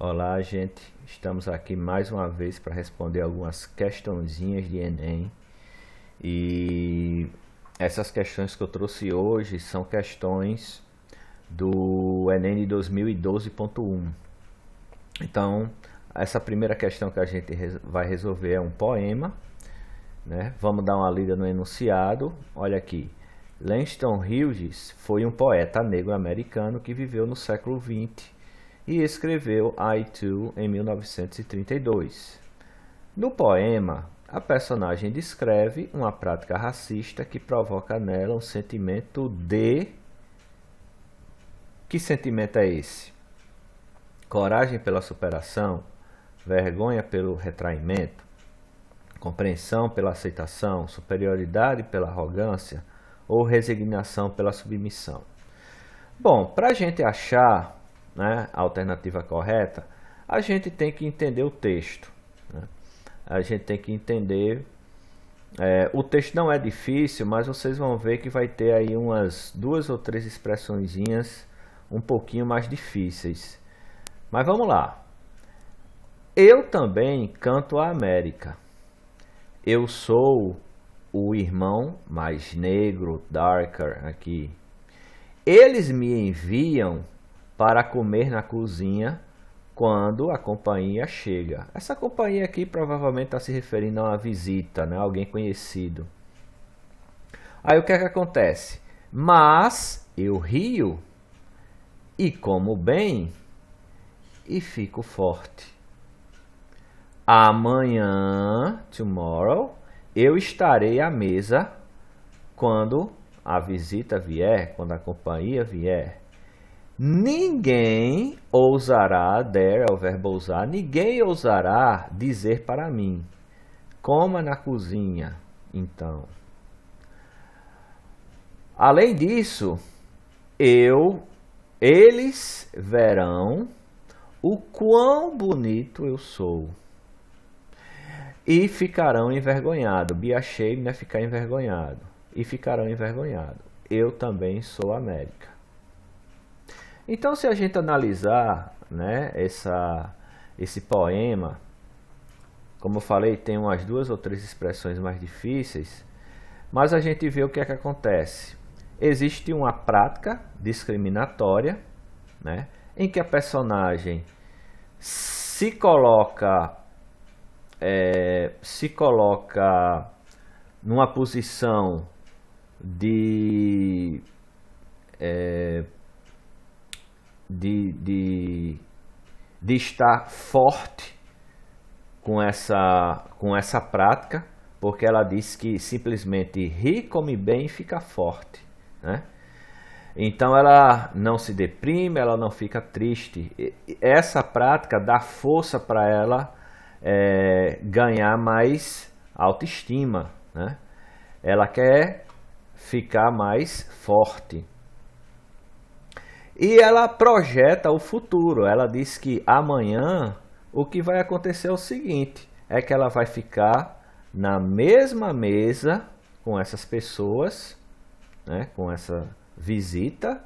Olá, gente. Estamos aqui mais uma vez para responder algumas questõezinhas de Enem. E essas questões que eu trouxe hoje são questões do Enem de 2012.1. Então, essa primeira questão que a gente vai resolver é um poema, né? Vamos dar uma lida no enunciado. Olha aqui. Langston Hughes foi um poeta negro americano que viveu no século XX e escreveu I Too em 1932. No poema, a personagem descreve uma prática racista que provoca nela um sentimento de... Que sentimento é esse? Coragem pela superação, vergonha pelo retraimento, compreensão pela aceitação, superioridade pela arrogância ou resignação pela submissão. Bom, para a gente achar, né, a alternativa correta, a gente tem que entender o texto, né? A gente tem que entender, o texto não é difícil, mas vocês vão ver que vai ter aí umas 2 ou 3 expressõezinhas um pouquinho mais difíceis. Mas vamos lá. Eu também canto a América. Eu sou o irmão mais negro, darker aqui. Eles me enviam para comer na cozinha quando a companhia chega. Essa companhia aqui provavelmente está se referindo a uma visita, né? Alguém conhecido. Aí o que é que acontece? Mas eu rio e como bem e fico forte. Amanhã, tomorrow, eu estarei à mesa quando a visita vier, quando a companhia vier. Ninguém ousará, dare é o verbo ousar, ninguém ousará dizer para mim, coma na cozinha, então. Além disso, eles verão o quão bonito eu sou. E ficarão envergonhados. Be ashamed é ficar envergonhado. E ficarão envergonhados. Eu também sou América. Então, se a gente analisar, né, esse poema, como eu falei, tem umas 2 ou 3 expressões mais difíceis, mas a gente vê o que é que acontece. Existe uma prática discriminatória, né, em que a personagem se coloca numa posição de estar forte com essa prática, porque ela diz que simplesmente ri, come bem e fica forte, né? Então ela não se deprime, ela não fica triste. Essa prática dá força para ela ganhar mais autoestima, né? Ela quer ficar mais forte. E ela projeta o futuro. Ela diz que amanhã o que vai acontecer é o seguinte, é que ela vai ficar na mesma mesa com essas pessoas, né, com essa visita,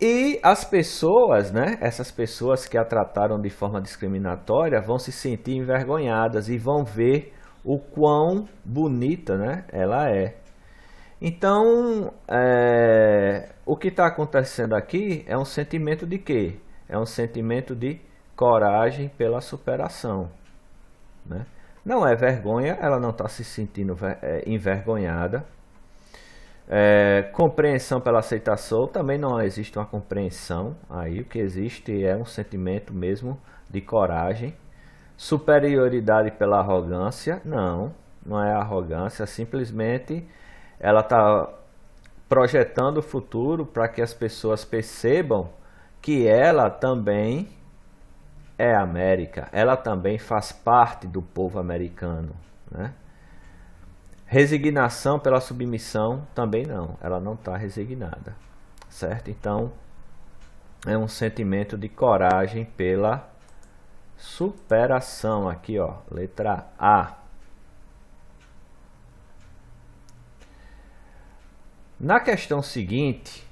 e as pessoas, né, essas pessoas que a trataram de forma discriminatória vão se sentir envergonhadas e vão ver o quão bonita, né, ela é. Então, o que está acontecendo aqui é um sentimento de quê? É um sentimento de coragem pela superação, né? Não é vergonha, ela não está se sentindo envergonhada. Compreensão pela aceitação, também não existe uma compreensão. Aí o que existe é um sentimento mesmo de coragem. Superioridade pela arrogância, não é arrogância, simplesmente ela está projetando o futuro para que as pessoas percebam que ela também é América, ela também faz parte do povo americano, né? Resignação pela submissão, também não, ela não está resignada, certo? Então, é um sentimento de coragem pela superação, aqui ó, letra A. Na questão seguinte,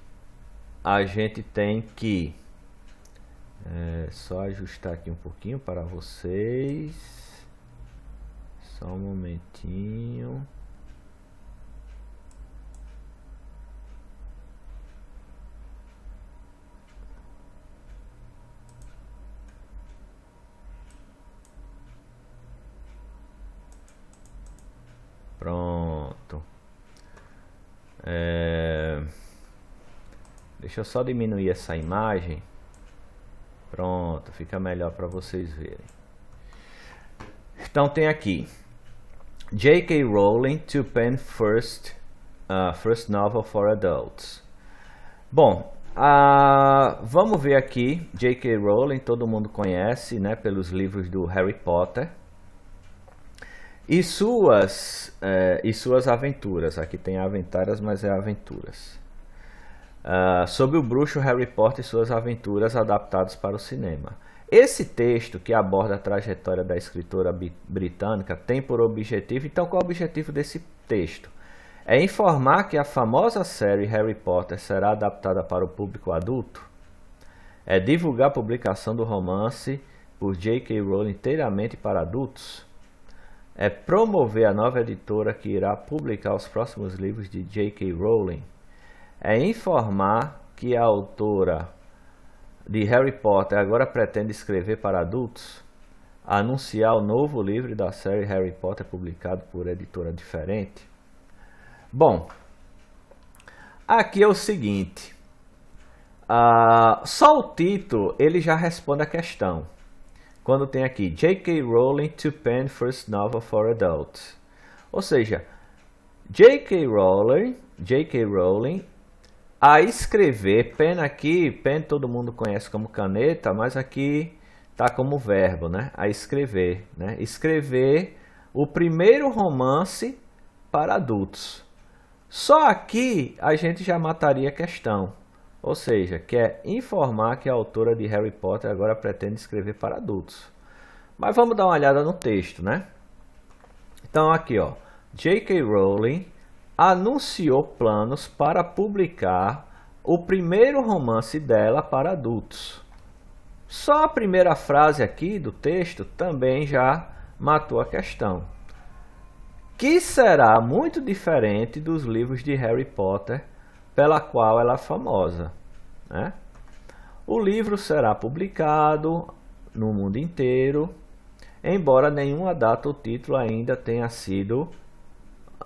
a gente tem que Só ajustar aqui um pouquinho para vocês. Só um momentinho. Pronto. Deixa eu só diminuir essa imagem. Pronto, fica melhor para vocês verem. Então tem aqui J.K. Rowling to pen first novel for adults. Bom, vamos ver aqui. J.K. Rowling, todo mundo conhece, né, pelos livros do Harry Potter e suas aventuras. Aqui tem aventuras, mas é aventuras. Sobre o bruxo Harry Potter e suas aventuras adaptados para o cinema. Esse texto, que aborda a trajetória da escritora britânica, tem por objetivo... Então, qual é o objetivo desse texto? É informar que a famosa série Harry Potter será adaptada para o público adulto? É divulgar a publicação do romance por J.K. Rowling inteiramente para adultos? É promover a nova editora que irá publicar os próximos livros de J.K. Rowling? É informar que a autora de Harry Potter agora pretende escrever para adultos? Anunciar o novo livro da série Harry Potter publicado por editora diferente? Bom, aqui é o seguinte. Só o título ele já responde a questão. Quando tem aqui J.K. Rowling to pen first novel for adults. Ou seja, J.K. Rowling a escrever, pen aqui, pen todo mundo conhece como caneta, mas aqui tá como verbo, né? A escrever, né? Escrever o primeiro romance para adultos. Só aqui a gente já mataria a questão. Ou seja, quer informar que a autora de Harry Potter agora pretende escrever para adultos. Mas vamos dar uma olhada no texto, né? Então aqui, ó, J.K. Rowling anunciou planos para publicar o primeiro romance dela para adultos. Só a primeira frase aqui do texto também já matou a questão. Que será muito diferente dos livros de Harry Potter, pela qual ela é famosa, né? O livro será publicado no mundo inteiro, embora nenhuma data ou título ainda tenha sido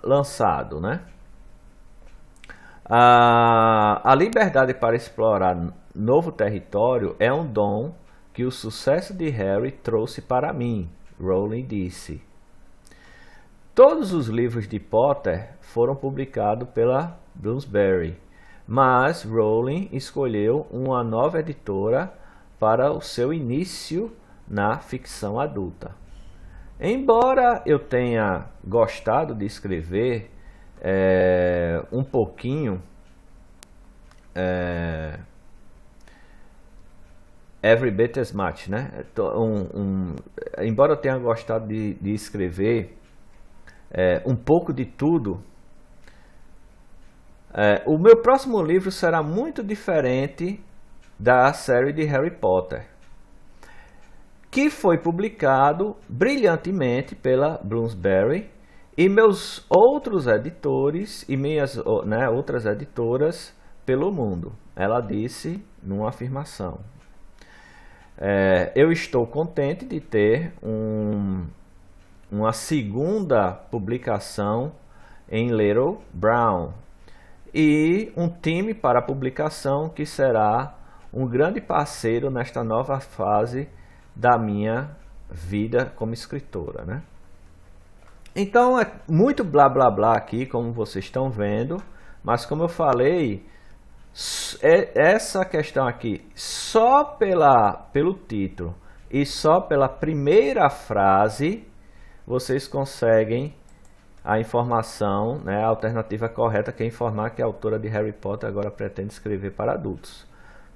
lançado, né? A liberdade para explorar novo território é um dom que o sucesso de Harry trouxe para mim, Rowling disse. Todos os livros de Potter foram publicados pela Bloomsbury, mas Rowling escolheu uma nova editora para o seu início na ficção adulta. Embora eu tenha gostado de escrever um pouquinho Every Bit As Much, né? Embora eu tenha gostado de escrever um pouco de tudo, o meu próximo livro será muito diferente da série de Harry Potter, que foi publicado brilhantemente pela Bloomsbury e meus outros editores e minhas outras editoras pelo mundo. Ela disse numa afirmação. Eu estou contente de ter uma segunda publicação em Little Brown e um time para a publicação que será um grande parceiro nesta nova fase da minha vida como escritora, né? Então é muito blá blá blá aqui, como vocês estão vendo, mas como eu falei, essa questão aqui, só pelo título e só pela primeira frase, vocês conseguem a informação, né, a alternativa correta, que é informar que a autora de Harry Potter agora pretende escrever para adultos.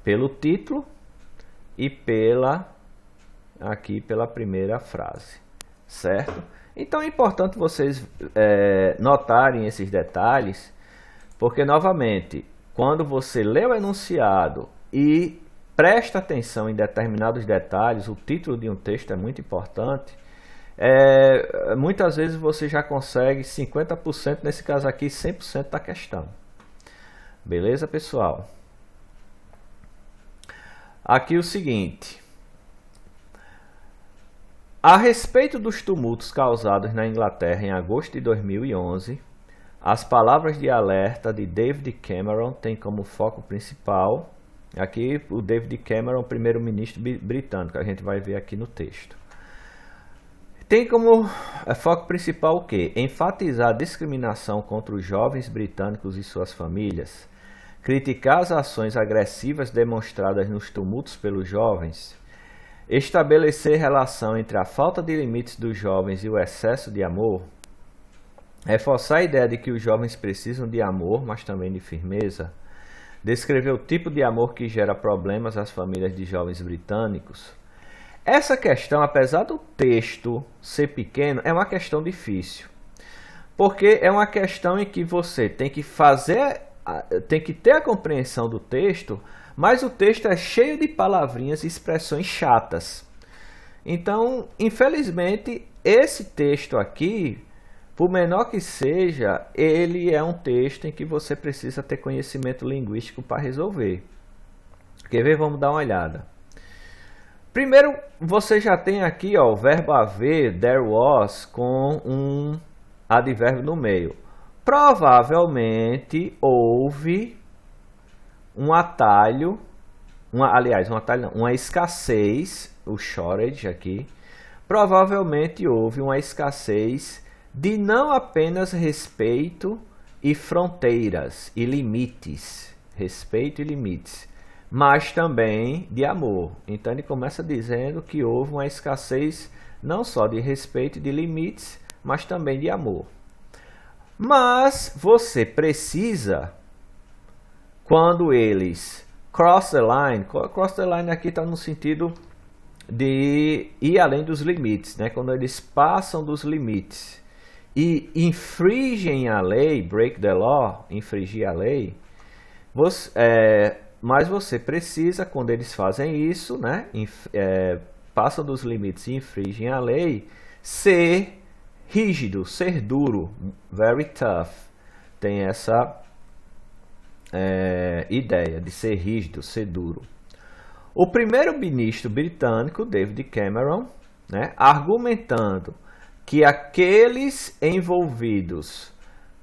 Pelo título e pela primeira frase, certo? Então é importante vocês notarem esses detalhes, porque novamente, quando você lê o enunciado e presta atenção em determinados detalhes, o título de um texto é muito importante, muitas vezes você já consegue 50%, nesse caso aqui 100% da questão. Beleza, pessoal? Aqui o seguinte: a respeito dos tumultos causados na Inglaterra em agosto de 2011, as palavras de alerta de David Cameron têm como foco principal, aqui o David Cameron, primeiro-ministro britânico, a gente vai ver aqui no texto. Tem como foco principal o quê? Enfatizar a discriminação contra os jovens britânicos e suas famílias, criticar as ações agressivas demonstradas nos tumultos pelos jovens, estabelecer relação entre a falta de limites dos jovens e o excesso de amor, reforçar a ideia de que os jovens precisam de amor, mas também de firmeza, descrever o tipo de amor que gera problemas às famílias de jovens britânicos. Essa questão, apesar do texto ser pequeno, é uma questão difícil, porque é uma questão em que você tem que ter a compreensão do texto, mas o texto é cheio de palavrinhas e expressões chatas. Então, infelizmente, esse texto aqui, por menor que seja, ele é um texto em que você precisa ter conhecimento linguístico para resolver. Quer ver? Vamos dar uma olhada. Primeiro, você já tem aqui o verbo haver, there was, com um advérbio no meio. Provavelmente houve um atalho, uma escassez, o shortage aqui. Provavelmente houve uma escassez de não apenas respeito e fronteiras e limites, respeito e limites, mas também de amor. Então ele começa dizendo que houve uma escassez não só de respeito e de limites, mas também de amor. Mas você precisa, quando eles cross the line aqui está no sentido de ir além dos limites, né? Quando eles passam dos limites e infringem a lei, break the law, infringir a lei, mas você precisa, quando eles fazem isso, né? Passam dos limites e infringem a lei, ser rígido, ser duro, very tough. Tem essa ideia de ser rígido, ser duro. O primeiro-ministro britânico, David Cameron, né, argumentando que aqueles envolvidos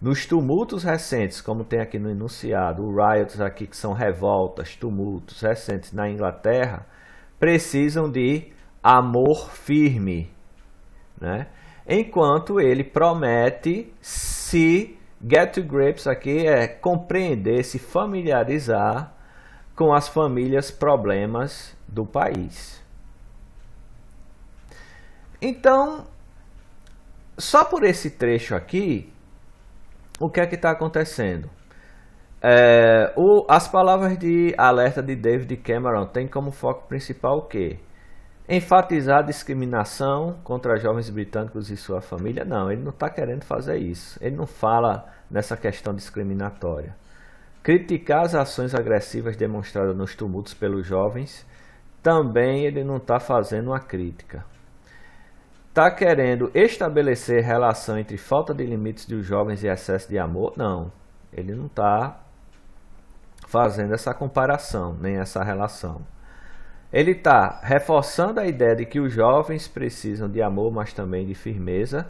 nos tumultos recentes, como tem aqui no enunciado, o riots aqui que são revoltas, tumultos recentes na Inglaterra, precisam de amor firme, né? Enquanto ele promete se get to grips aqui é compreender, se familiarizar com as famílias problemas do país. Então, só por esse trecho aqui, o que é que está acontecendo? As palavras de alerta de David Cameron têm como foco principal o quê? Enfatizar a discriminação contra jovens britânicos e sua família? Não, ele não está querendo fazer isso. Ele não fala nessa questão discriminatória. Criticar as ações agressivas demonstradas nos tumultos pelos jovens? Também ele não está fazendo uma crítica. Está querendo estabelecer relação entre falta de limites dos jovens e excesso de amor? Não, ele não está fazendo essa comparação, nem essa relação. Ele está reforçando a ideia de que os jovens precisam de amor, mas também de firmeza.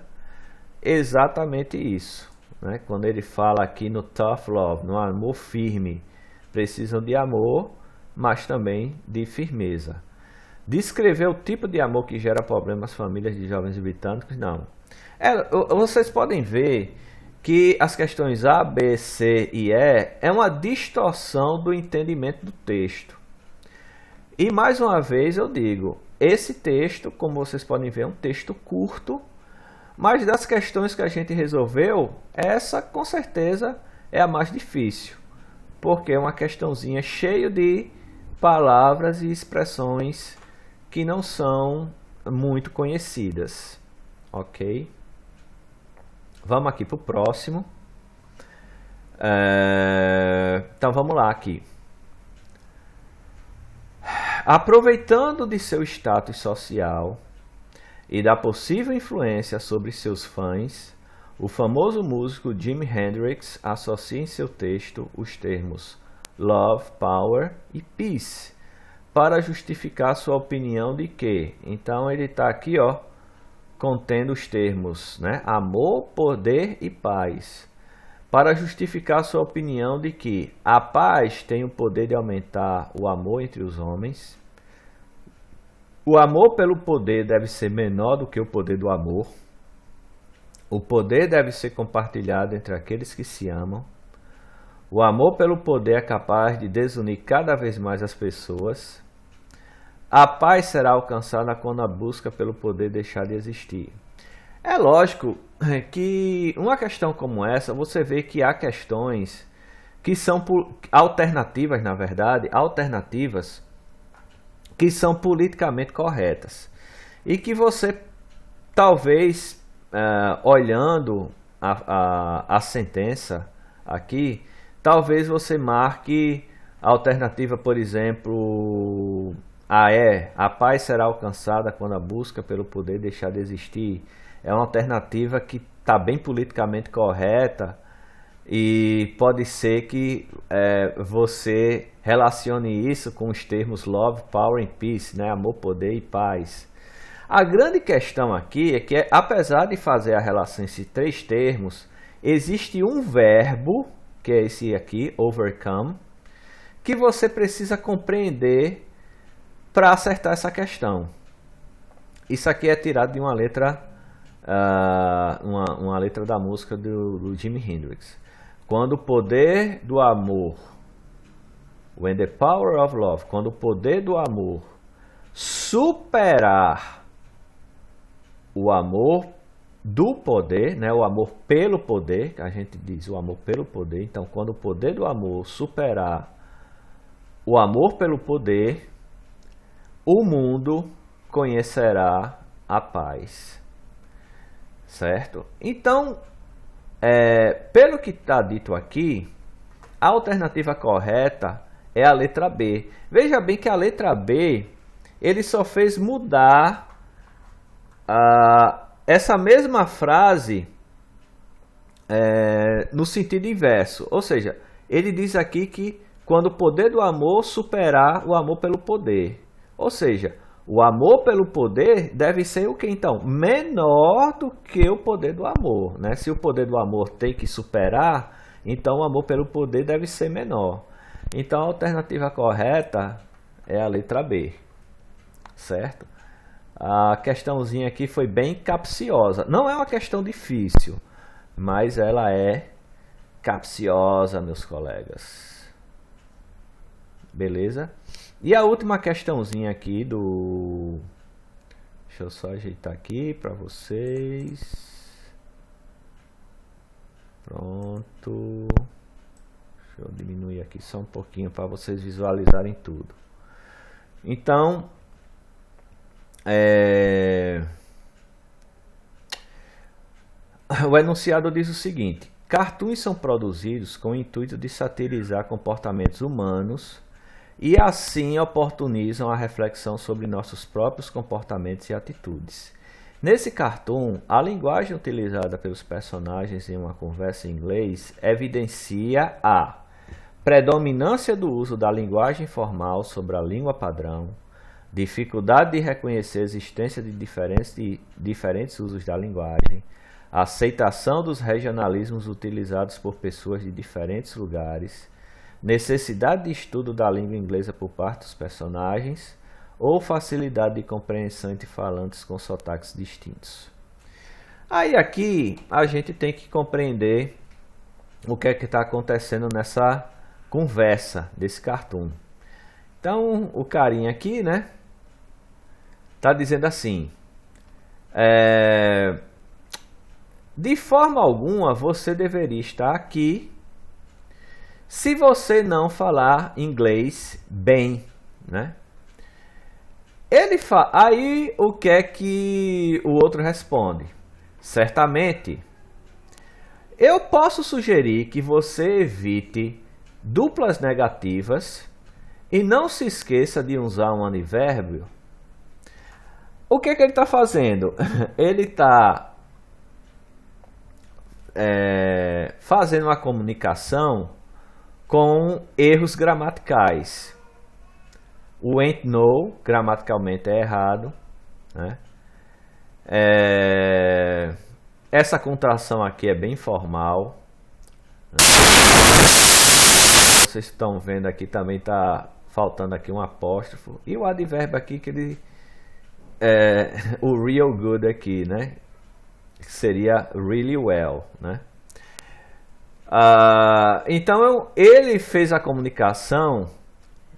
Exatamente isso, né? Quando ele fala aqui no tough love, no amor firme, precisam de amor, mas também de firmeza. Descrever o tipo de amor que gera problemas às famílias de jovens britânicos? Não. Vocês podem ver que as questões A, B, C e E é uma distorção do entendimento do texto. E mais uma vez eu digo, esse texto, como vocês podem ver, é um texto curto, mas das questões que a gente resolveu, essa com certeza é a mais difícil, porque é uma questãozinha cheia de palavras e expressões que não são muito conhecidas, ok? Vamos aqui para o próximo. Então vamos lá aqui. Aproveitando de seu status social e da possível influência sobre seus fãs, o famoso músico Jimi Hendrix associa em seu texto os termos Love, Power e Peace para justificar sua opinião de que, então ele está aqui, ó, contendo os termos, né, amor, poder e paz, para justificar sua opinião de que a paz tem o poder de aumentar o amor entre os homens, o amor pelo poder deve ser menor do que o poder do amor, o poder deve ser compartilhado entre aqueles que se amam, o amor pelo poder é capaz de desunir cada vez mais as pessoas, a paz será alcançada quando a busca pelo poder deixar de existir. É lógico que uma questão como essa, você vê que há questões que são alternativas, na verdade, alternativas que são politicamente corretas. E que você, talvez, olhando a sentença aqui, talvez você marque a alternativa, por exemplo, a paz será alcançada quando a busca pelo poder deixar de existir. É uma alternativa que está bem politicamente correta e pode ser que você relacione isso com os termos Love, Power and Peace, né? Amor, poder e paz. A grande questão aqui é que, apesar de fazer a relação entre três termos, existe um verbo, que é esse aqui, overcome, que você precisa compreender para acertar essa questão. Isso aqui é tirado de uma letra, uma letra da música do Jimi Hendrix. Quando o poder do amor, when the power of love, quando o poder do amor superar o amor do poder, né, o amor pelo poder, que a gente diz o amor pelo poder, então quando o poder do amor superar o amor pelo poder, o mundo conhecerá a paz. Certo? Então, pelo que está dito aqui, a alternativa correta é a letra B. Veja bem que a letra B, ele só fez mudar essa mesma frase no sentido inverso. Ou seja, ele diz aqui que quando o poder do amor superar o amor pelo poder. Ou seja, o amor pelo poder deve ser o que então? Menor do que o poder do amor, né? Se o poder do amor tem que superar, então o amor pelo poder deve ser menor. Então a alternativa correta é a letra B, certo? A questãozinha aqui foi bem capciosa. Não é uma questão difícil, mas ela é capciosa, meus colegas. Beleza? E a última questãozinha aqui do... Deixa eu só ajeitar aqui para vocês. Pronto. Deixa eu diminuir aqui só um pouquinho para vocês visualizarem tudo. Então, o enunciado diz o seguinte: cartoons são produzidos com o intuito de satirizar comportamentos humanos e assim oportunizam a reflexão sobre nossos próprios comportamentos e atitudes. Nesse cartoon, a linguagem utilizada pelos personagens em uma conversa em inglês evidencia a predominância do uso da linguagem formal sobre a língua padrão, dificuldade de reconhecer a existência de diferentes usos da linguagem, aceitação dos regionalismos utilizados por pessoas de diferentes lugares, necessidade de estudo da língua inglesa por parte dos personagens ou facilidade de compreensão entre falantes com sotaques distintos. Aí aqui a gente tem que compreender o que é que está acontecendo nessa conversa desse cartoon. Então o carinha aqui, né, está dizendo assim: de forma alguma você deveria estar aqui se você não falar inglês bem, né? Aí o que é que o outro responde? Certamente, eu posso sugerir que você evite duplas negativas E não se esqueça de usar um advérbio. O que é que ele está fazendo? Ele está fazendo uma comunicação com erros gramaticais. O ain't no, gramaticalmente é errado, né? Essa contração aqui é bem formal. Vocês estão vendo aqui, também está faltando aqui um apóstrofo. E o advérbio aqui, que ele o real good aqui, né? Seria really well, né? Então ele fez a comunicação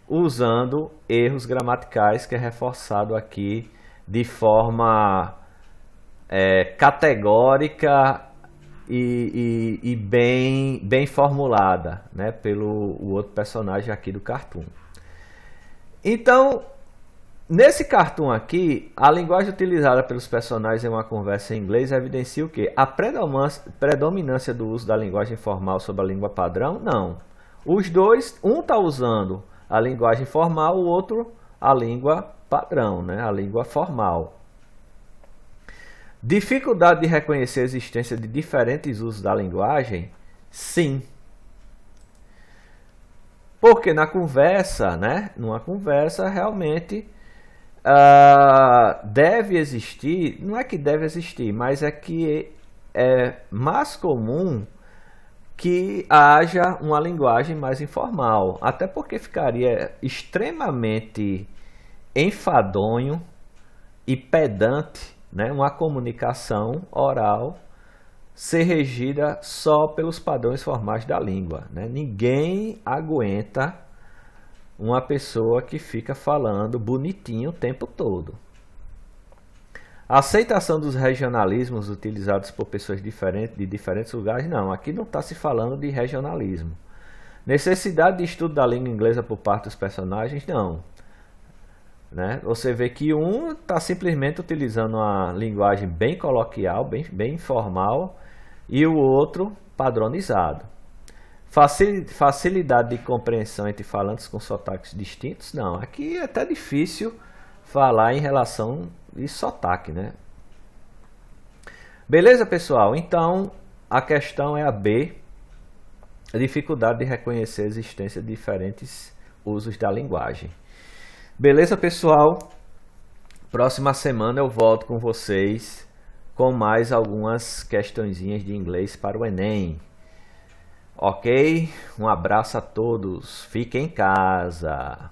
usando erros gramaticais, que é reforçado aqui de forma categórica e bem formulada, né, pelo o outro personagem aqui do cartoon. Então, nesse cartoon aqui, a linguagem utilizada pelos personagens em uma conversa em inglês evidencia o quê? A predominância do uso da linguagem formal sobre a língua padrão? Não. Os dois, um está usando a linguagem formal, o outro a língua padrão, né? A língua formal. Dificuldade de reconhecer a existência de diferentes usos da linguagem? Sim. Porque na conversa, né? Numa conversa, realmente deve existir, não é que deve existir, mas é que é mais comum que haja uma linguagem mais informal, até porque ficaria extremamente enfadonho e pedante, né, uma comunicação oral ser regida só pelos padrões formais da língua, né? Ninguém aguenta uma pessoa que fica falando bonitinho o tempo todo. A aceitação dos regionalismos utilizados por pessoas de diferentes lugares, não. Aqui não está se falando de regionalismo. Necessidade de estudo da língua inglesa por parte dos personagens, não. Né? Você vê que um está simplesmente utilizando uma linguagem bem coloquial, bem informal, e o outro padronizado. Facilidade de compreensão entre falantes com sotaques distintos? Não, aqui é até difícil falar em relação de sotaque, né? Beleza, pessoal? Então, a questão é a B, a dificuldade de reconhecer a existência de diferentes usos da linguagem. Beleza, pessoal? Próxima semana eu volto com vocês com mais algumas questõezinhas de inglês para o Enem. Ok? Um abraço a todos. Fiquem em casa.